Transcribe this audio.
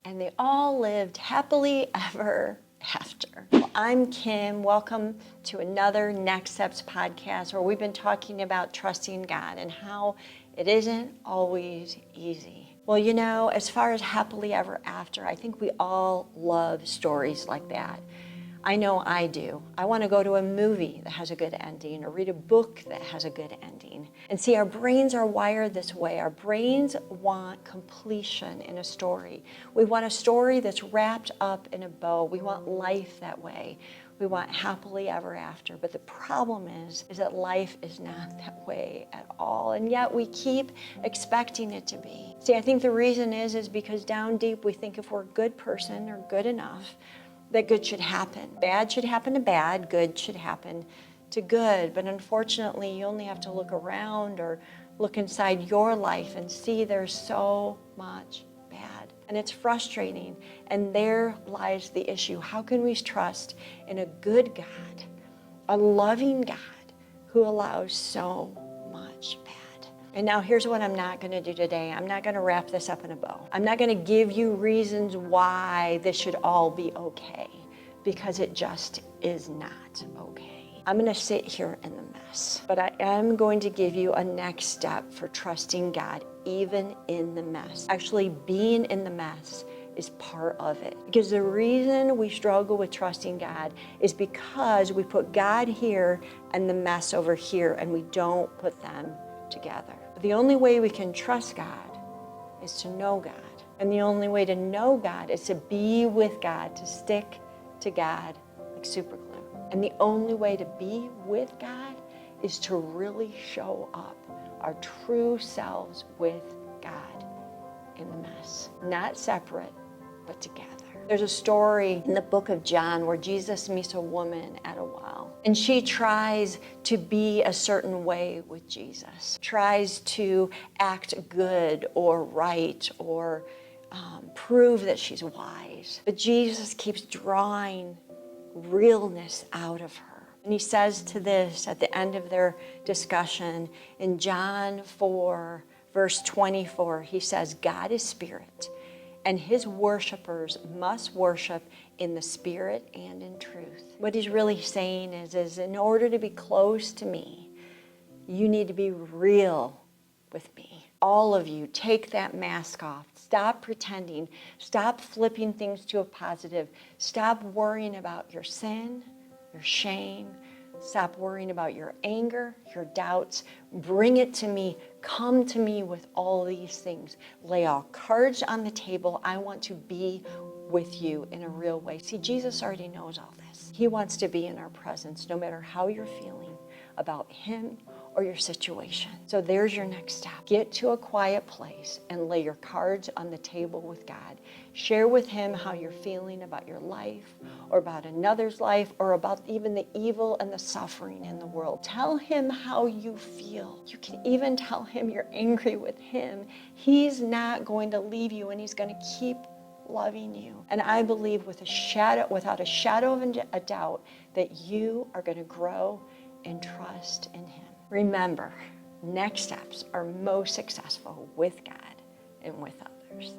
And they all lived happily ever after. Well, I'm Kim. Welcome to another Next Steps podcast where we've been talking about trusting God and how it isn't always easy. Well, you know, as far as happily ever after, I think we all love stories like that. I know I do. I want to go to a movie that has a good ending or read a book that has a good ending. And see, our brains are wired this way. Our brains want completion in a story. We want a story that's wrapped up in a bow. We want life that way. We want happily ever after. But the problem is that life is not that way at all. And yet we keep expecting it to be. See, I think the reason is because down deep we think if we're a good person or good enough, that good should happen. Bad should happen to bad, good should happen to good. But unfortunately, you only have to look around or look inside your life and see there's so much bad. And it's frustrating. And there lies the issue. How can we trust in a good God, a loving God who allows so much bad? And now here's what I'm not going to do today. I'm not going to wrap this up in a bow. I'm not going to give you reasons why this should all be okay, because it just is not okay. I'm going to sit here in the mess, but I am going to give you a next step for trusting God even in the mess. Actually, being in the mess is part of it. Because the reason we struggle with trusting God is because we put God here and the mess over here, and we don't put them together. The only way we can trust God is to know God. And the only way to know God is to be with God, to stick to God like super glue. And the only way to be with God is to really show up our true selves with God in the mess. Not separate, but together. There's a story in the book of John where Jesus meets a woman at a well. And she tries to be a certain way with Jesus, tries to act good or right or prove that she's wise. But Jesus keeps drawing realness out of her. And he says to this at the end of their discussion in John 4, verse 24, he says, God is spirit, and his worshipers must worship in the spirit and in truth. What he's really saying is in order to be close to me, you need to be real with me. All of you, take that mask off. Stop pretending. Stop flipping things to a positive. Stop worrying about your sin, your shame. Stop worrying about your anger, your doubts. Bring it to me. Come to me with all these things. Lay all cards on the table. I want to be with you in a real way. See, Jesus already knows all this. He wants to be in our presence no matter how you're feeling about him or your situation. So there's your next step. Get to a quiet place and lay your cards on the table with God. Share with him how you're feeling about your life or about another's life or about even the evil and the suffering in the world. Tell him how you feel. You can even tell him you're angry with him. He's not going to leave you, and he's going to keep loving you. And I believe without a shadow of a doubt that you are going to grow and trust in him. Remember, next steps are most successful with God and with others.